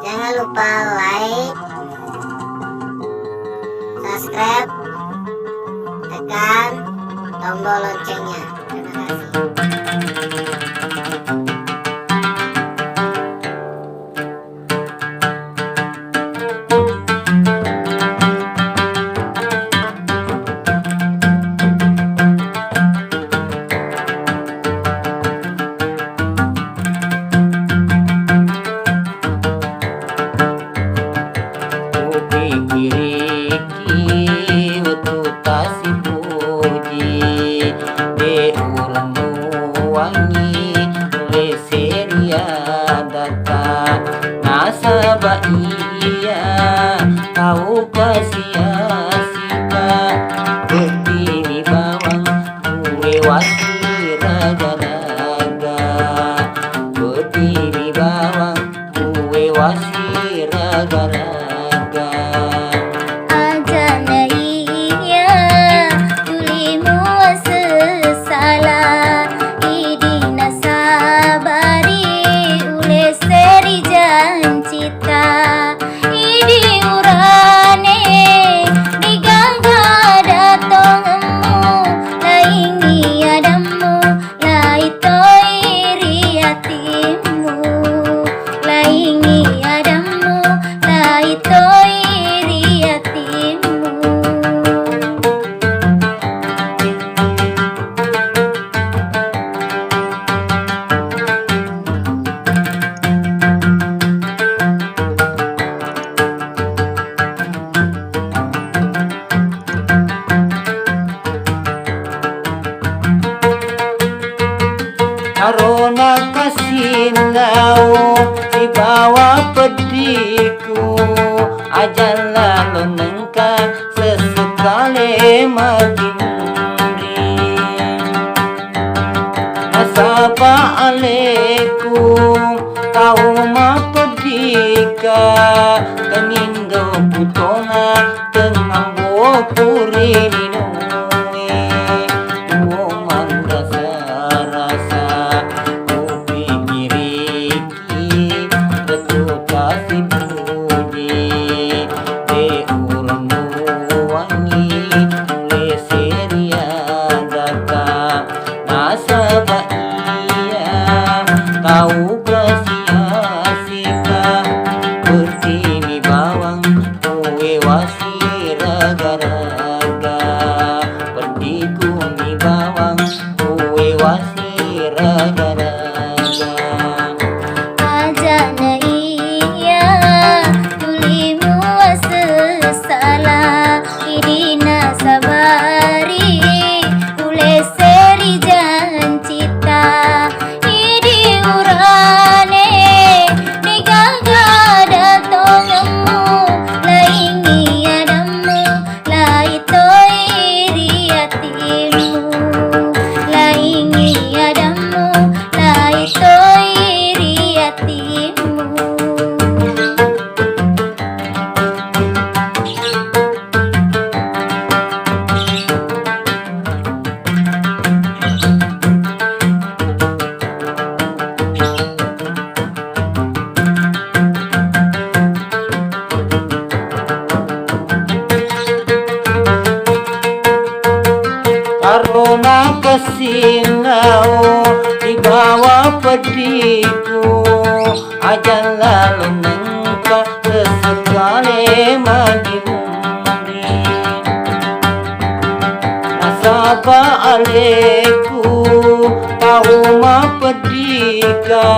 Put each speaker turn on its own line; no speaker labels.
Jangan lupa like, subscribe, tekan tombol loncengnya. Terima kasih.
Nasabah iya kau sia-sia berdiri bawang kue wasi raga-raga, berdiri bawang kue wasi raga-raga. Karena kasih kau di bawah pediku, ajal lalu nengka sesekali makin nasabah alaikum kau ma pedika keninggo putonga tengah puri kau sia-sia berdiri bawang kue wasi raga-raga, berdiku di bawang kue wasi raga-raga.
Ajana iya tulimu wasesala idina sabari ule seri jancita
Karena kasih kau di bawah pediku, ajal lalu nengka sesekali makin nasabah alaikum kau ma pedika